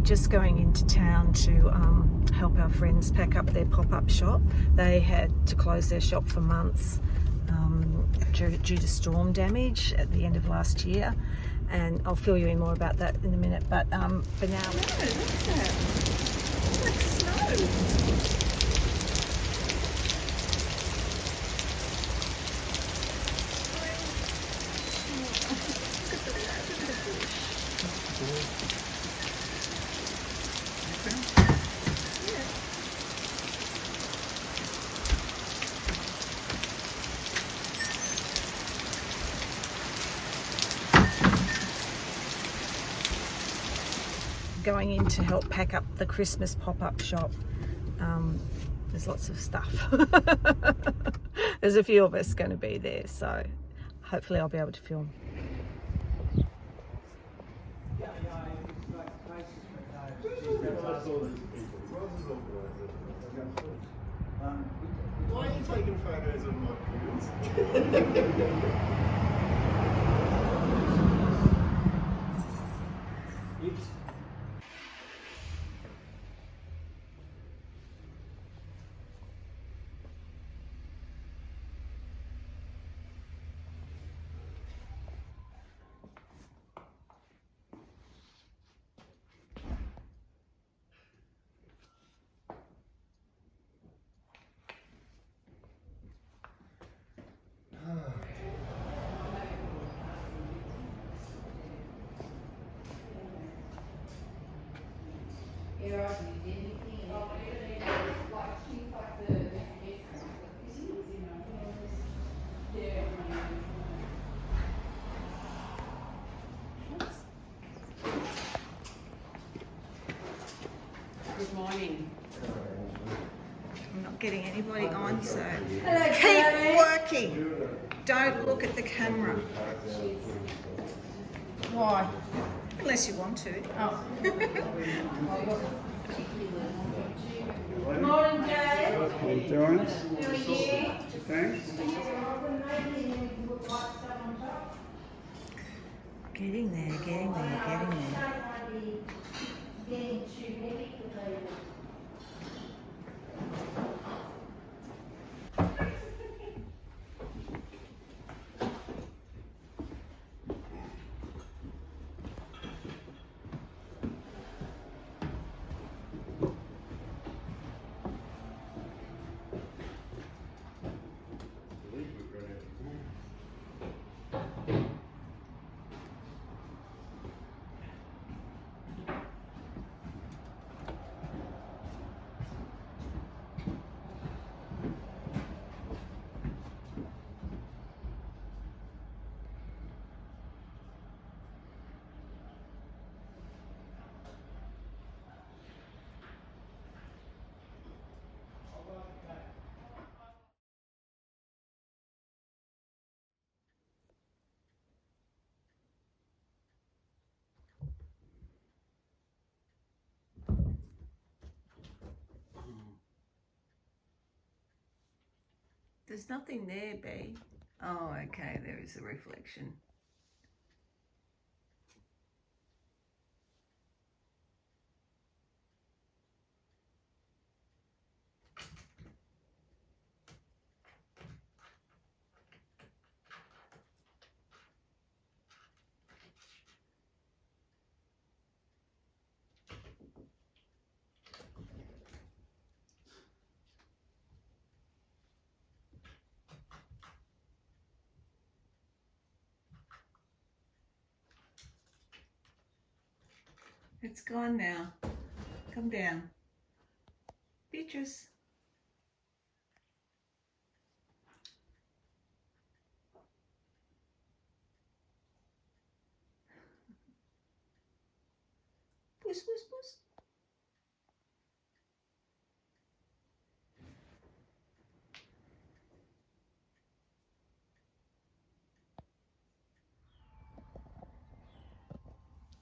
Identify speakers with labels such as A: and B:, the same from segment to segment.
A: we're just going into town to help our friends pack up their pop-up shop. They had to close their shop for months due to storm damage at the end of last year, and I'll fill you in more about that in a minute, but for now...
B: Look at that. It's like snow.
A: Going in to help pack up the Christmas pop-up shop. There's lots of stuff. There's a few of us going to be there, so hopefully I'll be able to film.
C: Why are you taking photos of my kids?
B: Good morning.
A: I'm not getting anybody on, so
B: Hello,
A: keep
B: Chloe.
A: working. Don't look at the camera.
B: Why?
A: Unless you want to.
B: Oh. Morning, Jay.
C: How you doing?
B: How are you?
C: Thanks.
A: Getting there, getting there, getting there. There's nothing there, B. Oh, okay, there is a reflection. It's gone now. Come down. Beatrice. Puss, puss, puss.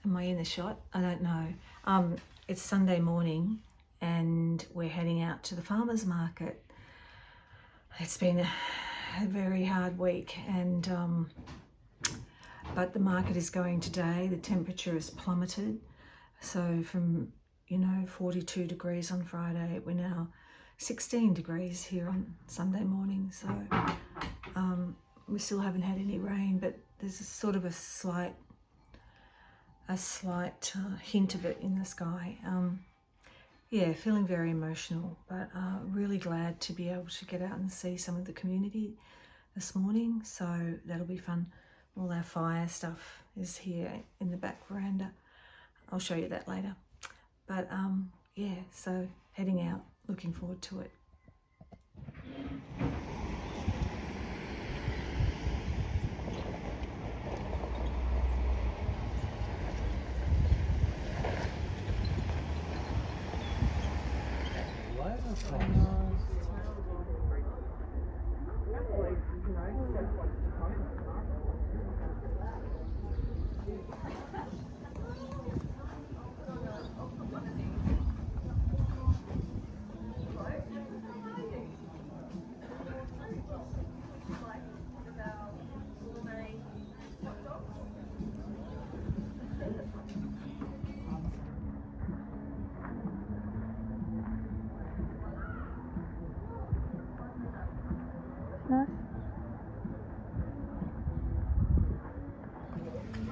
A: Am I in the shot? I don't know. It's Sunday morning and we're heading out to the farmers market. It's been a very hard week, and but the market is going today. The temperature has plummeted. So from, 42 degrees on Friday, we're now 16 degrees here on Sunday morning. So we still haven't had any rain, but there's a sort of a slight hint of it in the sky. Yeah, feeling very emotional, but really glad to be able to get out and see some of the community this morning. So that'll be fun. All our fire stuff is here in the back veranda. I'll show you that later. But yeah, so heading out, looking forward to it.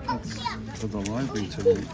C: That's for the library tonight.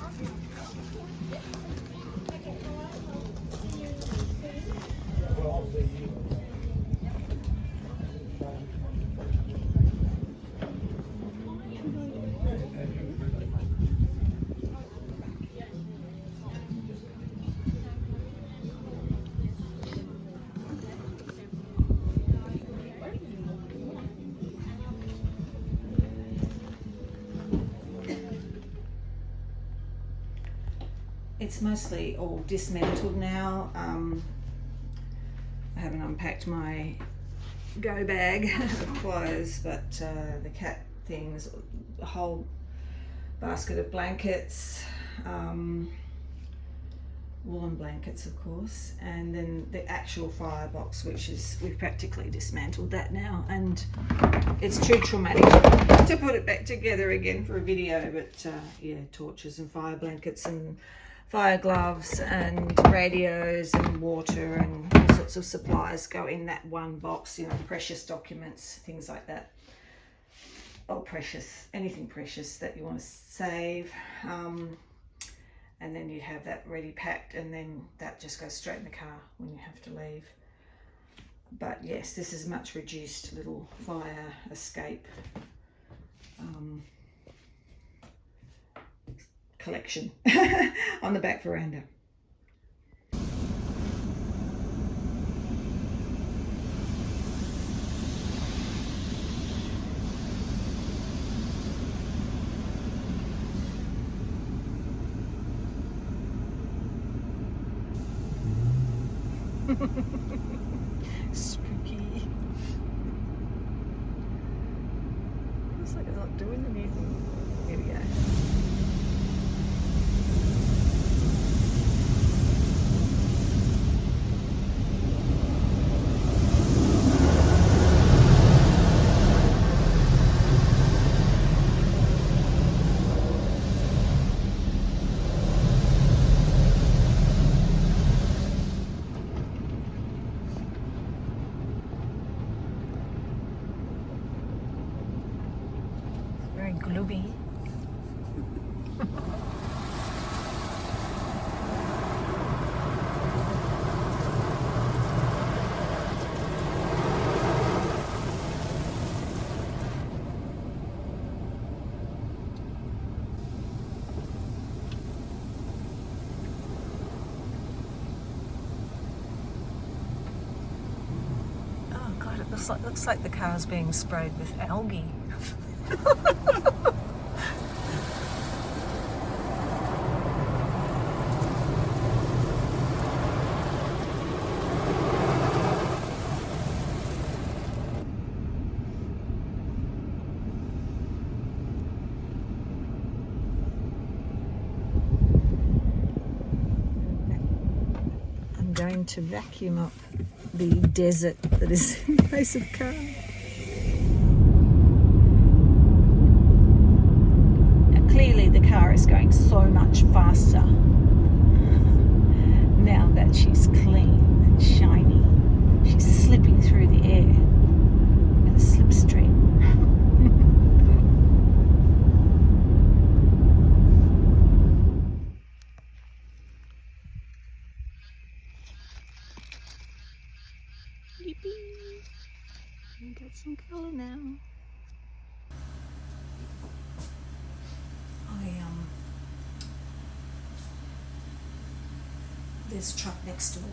A: It's mostly all dismantled now. I haven't unpacked my go bag of clothes, but the cat things, a whole basket of blankets, woolen blankets of course, and then the actual firebox, which is, we've practically dismantled that now, and it's too traumatic to put it back together again for a video. But yeah, torches and fire blankets and fire gloves and radios and water and all sorts of supplies go in that one box, precious documents, things like that. Oh, precious, anything precious that you want to save. And then you have that ready packed, and then that just goes straight in the car when you have to leave. But yes, this is a much reduced little fire escape collection on the back veranda. Spooky. Looks like it's not doing anything. Here we go. Very gloomy. Oh God, it looks like the car's being sprayed with algae. I'm going to vacuum up the desert that is in place of car. Clearly the car is going so much faster now that she's clean and shiny, she's slipping through the air with a slipstream. Yippee! We got some colour now. There's a truck next door.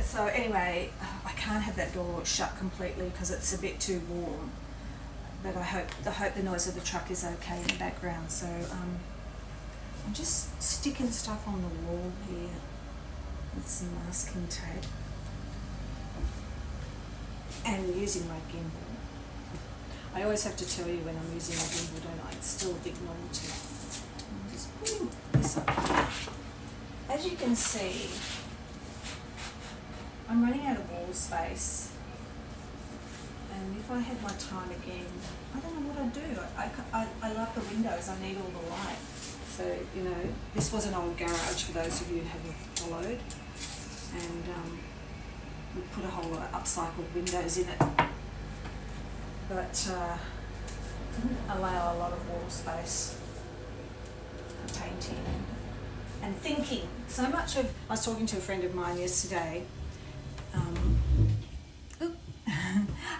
A: So anyway, I can't have that door shut completely because it's a bit too warm. But I hope the noise of the truck is okay in the background. So I'm just sticking stuff on the wall here with some masking tape and using my gimbal. I always have to tell you when I'm using a gimbal, don't I? It's still a big novelty. I'm just putting this up. As you can see, I'm running out of wall space, and if I had my time again, I don't know what I'd do. I love the windows, I need all the light. So, you know, this was an old garage for those of you who haven't followed, and we put a whole lot of upcycled windows in it, but didn't allow a lot of wall space for painting and thinking. So much of, I was talking to a friend of mine yesterday,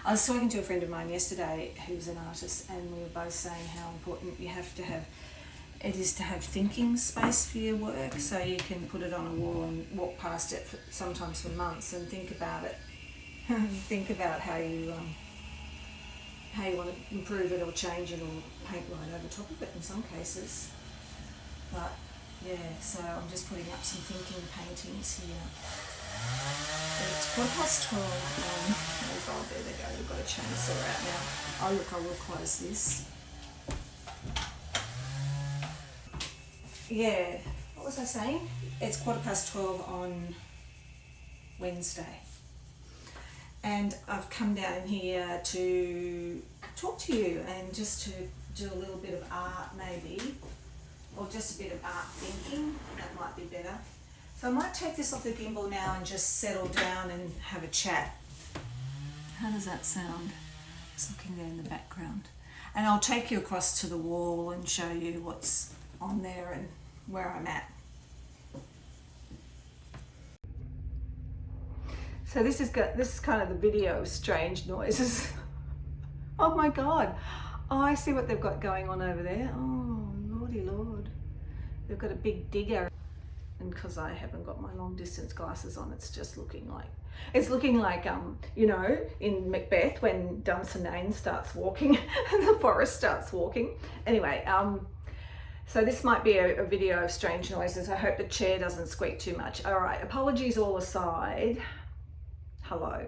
A: I was talking to a friend of mine yesterday who's an artist, and we were both saying how important it is to have thinking space for your work, so you can put it on a wall and walk past it sometimes for months and think about it. Think about how you want to improve it or change it or paint right over top of it in some cases. But yeah, so I'm just putting up some thinking paintings here. It's 12:15. Oh, there they go. We've got a chainsaw out now. Oh look, I will close this. Yeah, what was I saying? It's 12:15 on Wednesday. And I've come down here to talk to you and just to do a little bit of art maybe, or just a bit of art thinking. That might be better. So I might take this off the gimbal now and just settle down and have a chat. How does that sound? It's looking there in the background. And I'll take you across to the wall and show you what's on there and where I'm at. So this is kind of the video of strange noises. Oh my God. Oh, I see what they've got going on over there. Oh, lordy lord. They've got a big digger. And because I haven't got my long distance glasses on, it's just looking like, you know, in Macbeth when Dunsinane starts walking and the forest starts walking. Anyway, so this might be a video of strange noises. I hope the chair doesn't squeak too much. All right, apologies all aside. Hello.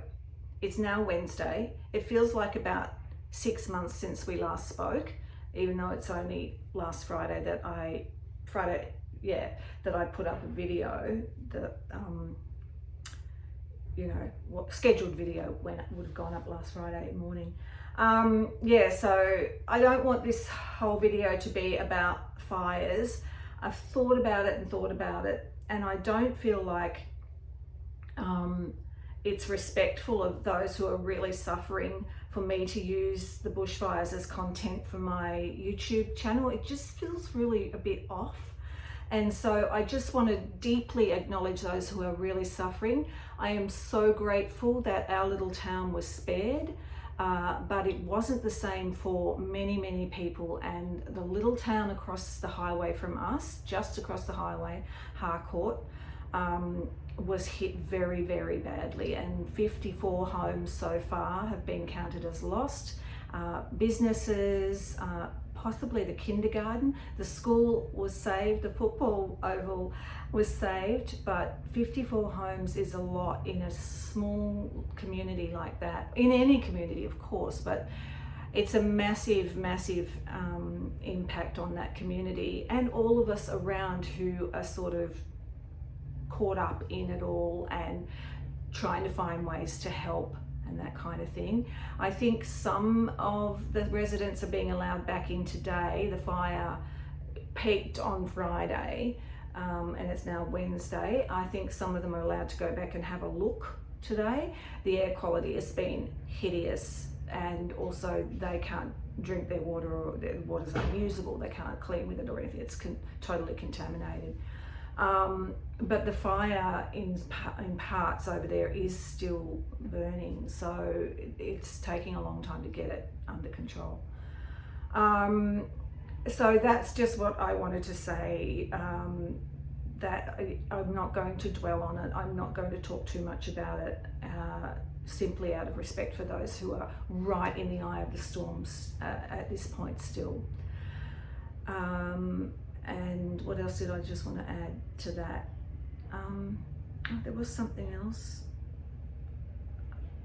A: It's now Wednesday. It feels like about 6 months since we last spoke, even though it's only last Friday that I put up a video that, you know, scheduled video when it would have gone up last Friday morning. So I don't want this whole video to be about fires. I've thought about it, and I don't feel like it's respectful of those who are really suffering for me to use the bushfires as content for my YouTube channel. It just feels really a bit off. And so I just want to deeply acknowledge those who are really suffering. I am so grateful that our little town was spared, but it wasn't the same for many, many people. And the little town across the highway from us, just across the highway, Harcourt, was hit very, very badly. And 54 homes so far have been counted as lost. Businesses, possibly the kindergarten, the school was saved, the football oval was saved, but 54 homes is a lot in a small community like that, in any community of course, but it's a massive, massive impact on that community and all of us around who are sort of caught up in it all and trying to find ways to help and that kind of thing. I think some of the residents are being allowed back in today. The fire peaked on Friday, and it's now Wednesday. I think some of them are allowed to go back and have a look today. The air quality has been hideous, and also they can't drink their water, or their water's unusable. They can't clean with it or anything. It's totally contaminated. But the fire in parts over there is still burning, so it's taking a long time to get it under control. So that's just what I wanted to say. That I'm not going to dwell on it. I'm not going to talk too much about it, simply out of respect for those who are right in the eye of the storms at this point still. And what else did I just want to add to that? There was something else.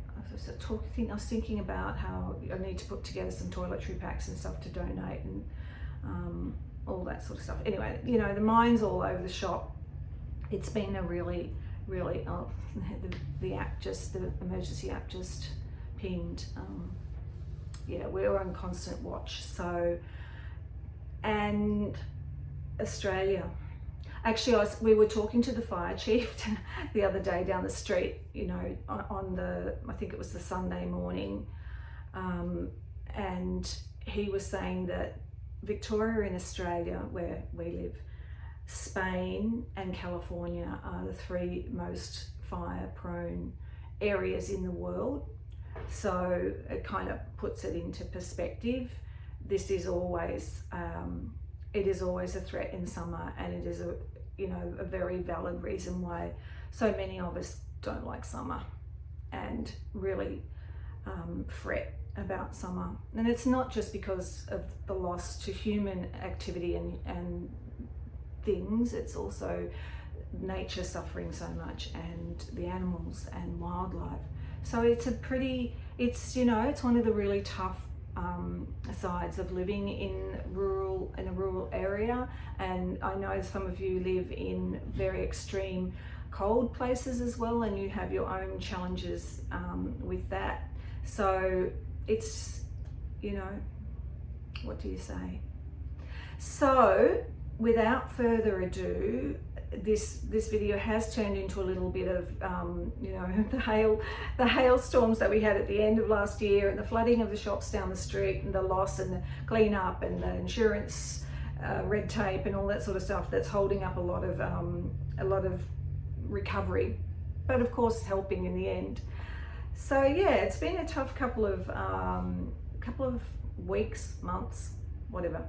A: I was thinking about how I need to put together some toiletry packs and stuff to donate, and all that sort of stuff. Anyway, you know, the mine's all over the shop. It's been a really the emergency app just pinged. Yeah, we're on constant watch. So, and Australia. Actually, we were talking to the fire chief the other day down the street, you know, I think it was the Sunday morning, and he was saying that Victoria in Australia, where we live, Spain and California are the three most fire-prone areas in the world. So it kind of puts it into perspective. This is always, it is always a threat in summer, and it is a very valid reason why so many of us don't like summer and really fret about summer. And it's not just because of the loss to human activity and things, it's also nature suffering so much, and the animals and wildlife. So it's it's one of the really tough sides of living in a rural area. And I know some of you live in very extreme cold places as well, and you have your own challenges with that. So it's, what do you say? So without further ado, this video has turned into a little bit of the hailstorms that we had at the end of last year, and the flooding of the shops down the street, and the loss and the clean up and the insurance red tape and all that sort of stuff that's holding up a lot of recovery, but of course helping in the end. So yeah, it's been a tough couple of weeks, months, whatever.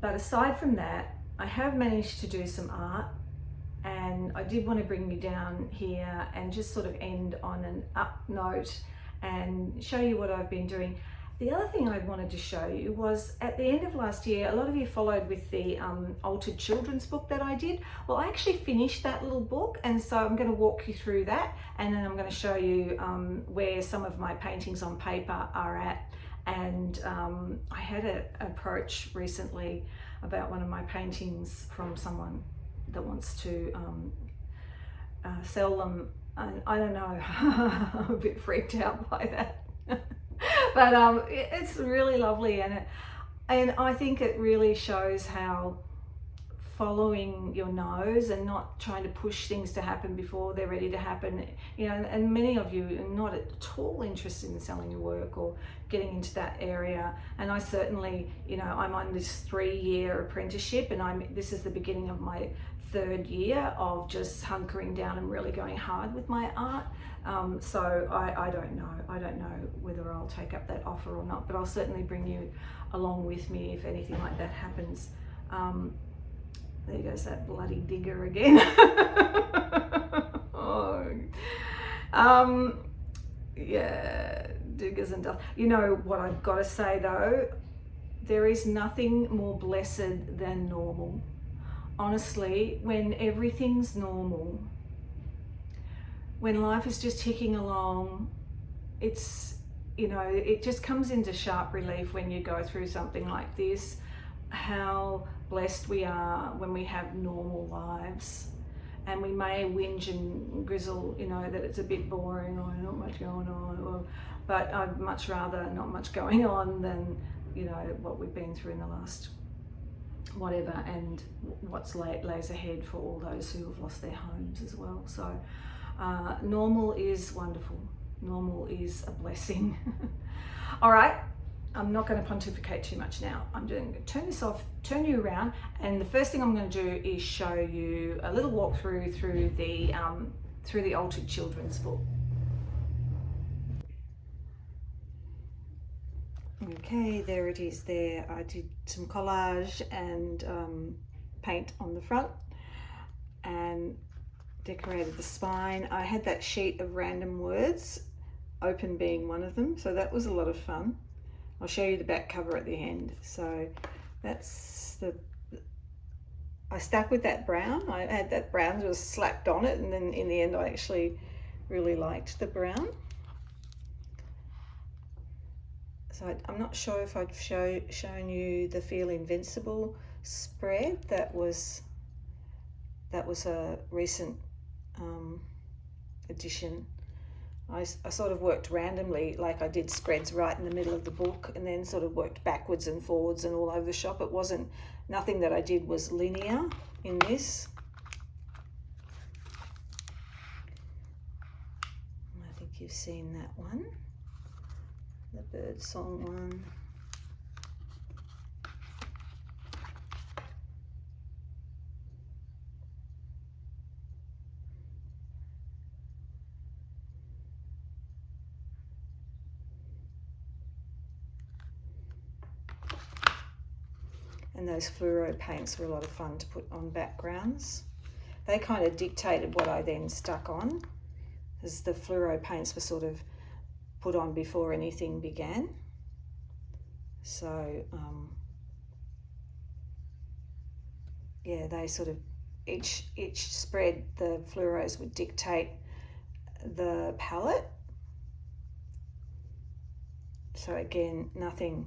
A: But aside from that, I have managed to do some art, and I did want to bring you down here and just sort of end on an up note and show you what I've been doing. The other thing I wanted to show you was at the end of last year, a lot of you followed with the Altered Children's book that I did. Well, I actually finished that little book, and so I'm going to walk you through that, and then I'm going to show you where some of my paintings on paper are at. And I had an approach recently about one of my paintings from someone that wants to sell them. And I don't know, I'm a bit freaked out by that. But it's really lovely, and I think it really shows how following your nose and not trying to push things to happen before they're ready to happen, and many of you are not at all interested in selling your work or getting into that area. And I certainly, I'm on this 3-year apprenticeship, and this is the beginning of my 3rd year of just hunkering down and really going hard with my art. So I don't know whether I'll take up that offer or not, but I'll certainly bring you along with me if anything like that happens. There goes that bloody digger again. Yeah, diggers and dust. You know what I've got to say though? There is nothing more blessed than normal. Honestly, when everything's normal, when life is just ticking along, it's, it just comes into sharp relief when you go through something like this, how blessed we are when we have normal lives. And we may whinge and grizzle, that it's a bit boring or not much going on, but I'd much rather not much going on than, what we've been through in the last whatever, and what's lays ahead for all those who have lost their homes as well. So normal is wonderful. Normal is a blessing. All right, I'm not going to pontificate too much now. I'm going to turn this off, turn you around, and the first thing I'm going to do is show you a little walkthrough through the Altered Children's book. Okay, there it is there. I did some collage and paint on the front and decorated the spine. I had that sheet of random words, open being one of them, so that was a lot of fun. I'll show you the back cover at the end. So that's I stuck with that brown. I had that brown just slapped on it, and then in the end I actually really liked the brown. So I'm not sure if I've shown you the Feel Invincible spread. That was a recent edition. I sort of worked randomly, like I did spreads right in the middle of the book, and then sort of worked backwards and forwards and all over the shop. It wasn't, nothing that I did was linear in this. I think you've seen that one. The bird song one. And those fluoro paints were a lot of fun to put on backgrounds. They kind of dictated what I then stuck on, as the fluoro paints were sort of put on before anything began. So yeah, they sort of each spread, the fluoros would dictate the palette. So again, nothing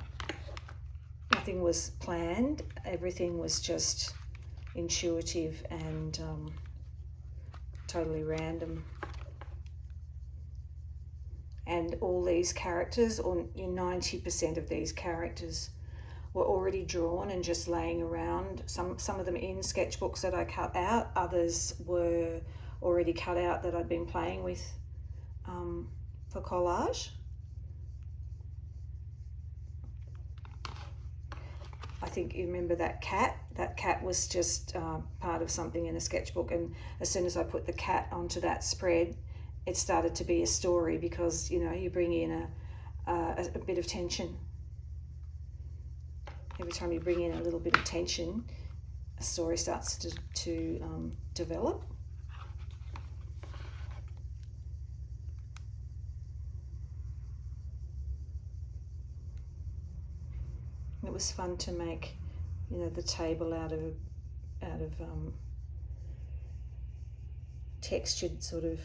A: was planned. Everything was just intuitive and totally random. And all these characters, or 90% of these characters, were already drawn and just laying around. Some of them in sketchbooks that I cut out. Others were already cut out that I'd been playing with for collage. I think you remember that cat. That cat was just part of something in a sketchbook, and as soon as I put the cat onto that spread, it started to be a story, because you know, you bring in a bit of tension. Every time you bring in a little bit of tension, a story starts to develop. It was fun to make, you know, the table out of textured sort of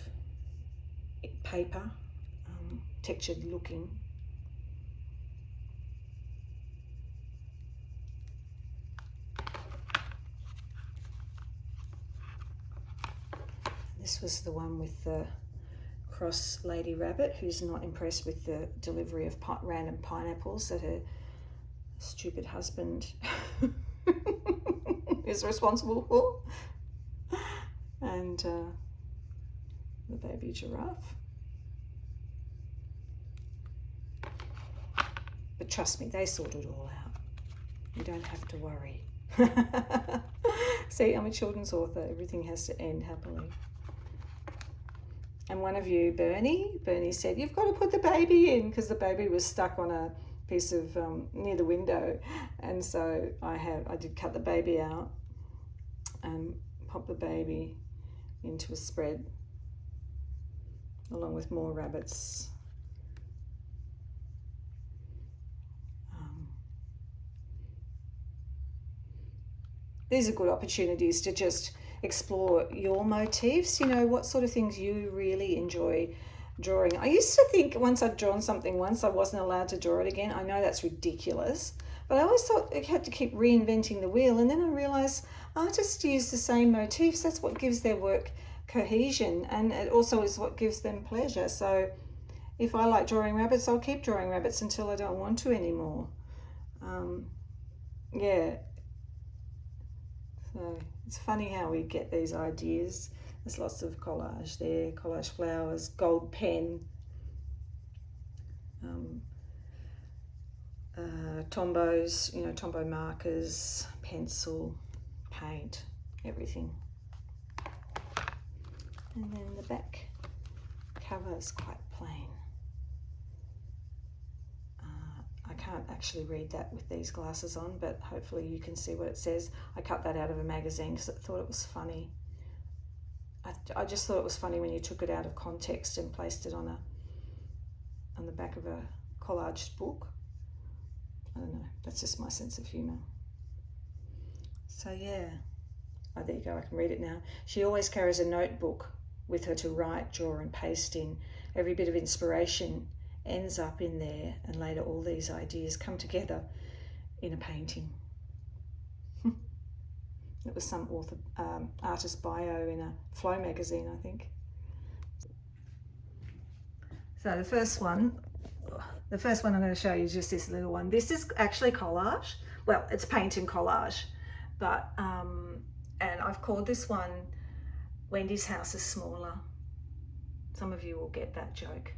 A: paper, textured looking. This was the one with the cross lady rabbit who's not impressed with the delivery of random pineapples that her stupid husband is responsible for, and the baby giraffe. But trust me, they sort it all out. You don't have to worry. See, I'm a children's author. Everything has to end happily. And one of you, Bernie said, you've got to put the baby in, because the baby was stuck on a piece of near the window, and so I did cut the baby out and pop the baby into a spread along with more rabbits. These are good opportunities to just explore your motifs, you know, what sort of things you really enjoy drawing. I used to think once I'd drawn something once, I wasn't allowed to draw it again. I know that's ridiculous, but I always thought I had to keep reinventing the wheel, and then I realised artists use the same motifs. That's what gives their work cohesion, and it also is what gives them pleasure. So if I like drawing rabbits, I'll keep drawing rabbits until I don't want to anymore. Yeah, So it's funny how we get these ideas. There's lots of collage there, collage flowers, gold pen, Tombos, you know, Tombow markers, pencil, paint, everything. And then the back cover is quite plain. I can't actually read that with these glasses on, but hopefully you can see what it says. I cut that out of a magazine because I thought it was funny. I just thought it was funny when you took it out of context and placed it on the back of a collage book. I don't know, that's just my sense of humour. So yeah, oh, there you go, I can read it now. She always carries a notebook with her to write, draw and paste in. Every bit of inspiration ends up in there, and later all these ideas come together in a painting. It was some author, artist bio in a Flow magazine, I think. So the first one I'm going to show you is just this little one. This is actually collage. Well, it's paint and collage, but and I've called this one Wendy's House is Smaller. Some of you will get that joke.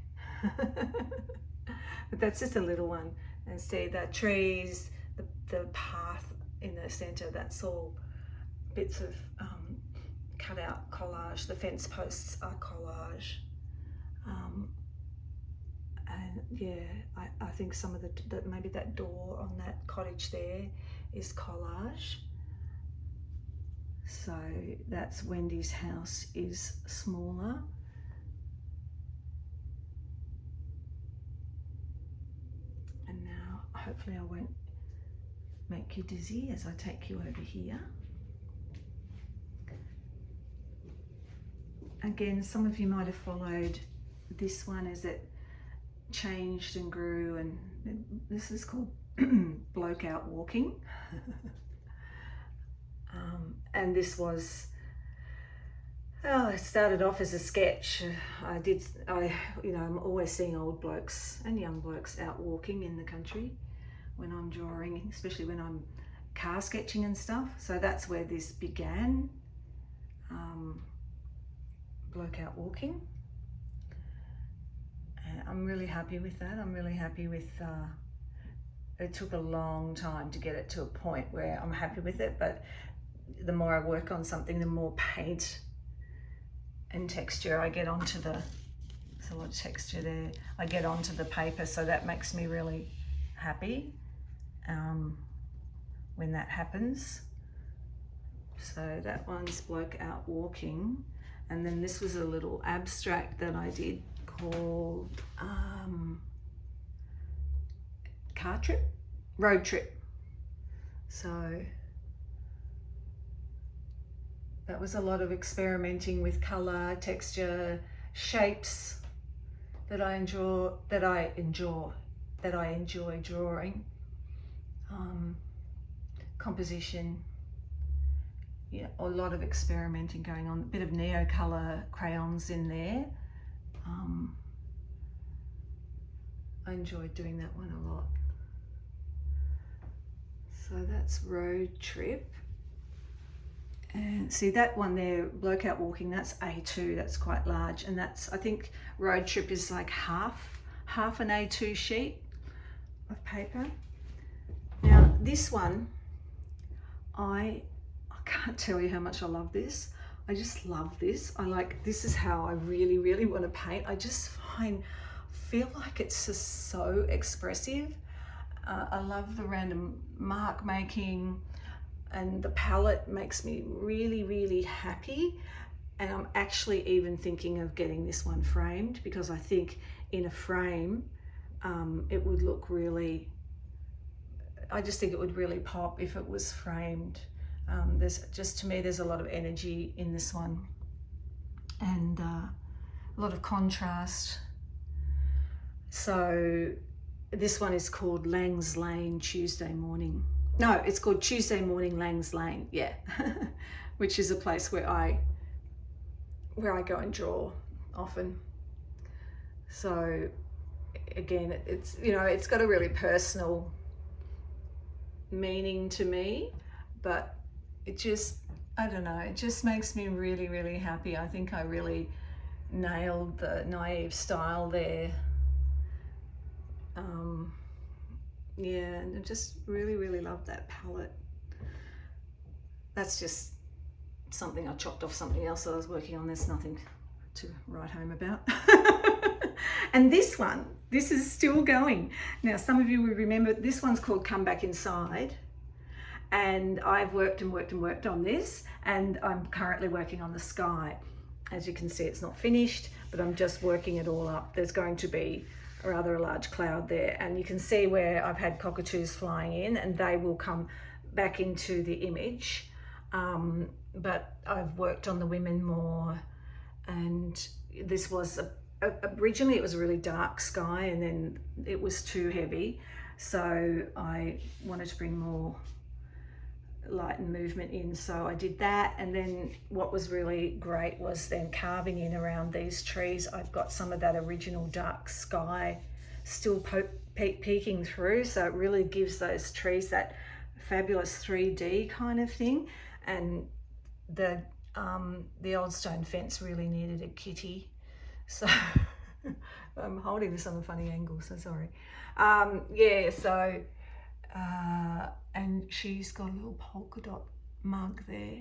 A: But that's just a little one. And see the trees, the path in the center, that's all bits of cut out collage. The fence posts are collage. And yeah, I think some of maybe that door on that cottage there is collage. So that's Wendy's House is Smaller. And now hopefully I won't make you dizzy as I take you over here. Again, some of you might have followed this one as it changed and grew, and this is called Bloke Out Walking. And this was, well, it started off as a sketch. I'm always seeing old blokes and young blokes out walking in the country when I'm drawing, especially when I'm car sketching and stuff. So that's where this began, Bloke Out Walking. And I'm really happy with that. I'm really happy with, it took a long time to get it to a point where I'm happy with it, but the more I work on something, the more paint and texture I get onto there's a lot of texture there, I get onto the paper, so that makes me really happy when that happens. So that one's Bloke Out Walking. And then this was a little abstract that I did called Road Trip. So that was a lot of experimenting with color, texture, shapes that I enjoy drawing. Composition, yeah, a lot of experimenting going on. A bit of Neocolor crayons in there. I enjoyed doing that one a lot. So that's Road Trip. And see that one there, Bloke Out Walking, that's A2, that's quite large. And that's, I think Road Trip is like half an A2 sheet of paper. Now this one, I can't tell you how much I love this. I just love this. This is how I really, really want to paint. I just feel like it's just so expressive. I love the random mark making, and the palette makes me really, really happy. And I'm actually even thinking of getting this one framed, because I think in a frame, it would look really, I just think it would really pop if it was framed. To me, there's a lot of energy in this one, and a lot of contrast. So this one is called Lang's Lane Tuesday Morning. No, it's called Tuesday Morning Lang's Lane, yeah, which is a place where I go and draw often. So again, it's got a really personal meaning to me, but it just I don't know, it just makes me really, really happy. I think I really nailed the naive style there. Yeah, and I just really, really love that palette. That's just something I chopped off something else that I was working on. There's nothing to write home about. And this one, this is still going. Now, some of you will remember this one's called Come Back Inside. And I've worked and worked and worked on this, and I'm currently working on the sky. As you can see, it's not finished, but I'm just working it all up. There's going to be rather a large cloud there, and you can see where I've had cockatoos flying in, and they will come back into the image. But I've worked on the women more, and this was originally it was a really dark sky, and then it was too heavy, so I wanted to bring more light and movement in, so I did that. And then what was really great was then carving in around these trees. I've got some of that original dark sky still peeking through, so it really gives those trees that fabulous 3D kind of thing. And the old stone fence really needed a kitty, so I'm holding this on a funny angle, so sorry. Yeah, so and she's got a little polka dot mug there.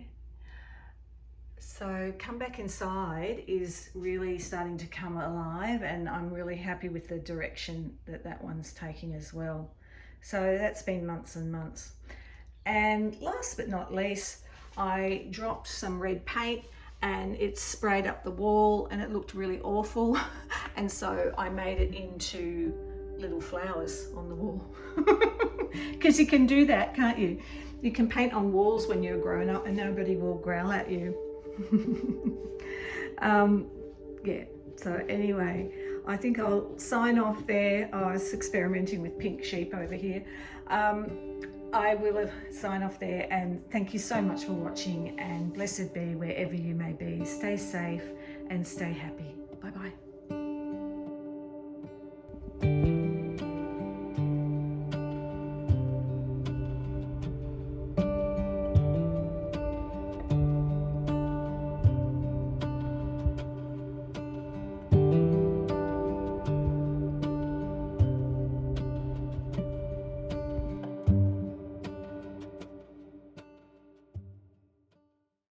A: So Come Back Inside is really starting to come alive, and I'm really happy with the direction that that one's taking as well. So that's been months and months. And last but not least, I dropped some red paint and it sprayed up the wall and it looked really awful. And so I made it into little flowers on the wall. Because you can do that, can't you? You can paint on walls when you're grown up and nobody will growl at you. Yeah, so anyway, I think I'll sign off there. I was experimenting with pink sheep over here. I will sign off there, and thank you so much for watching, and blessed be wherever you may be. Stay safe and stay happy. Bye bye.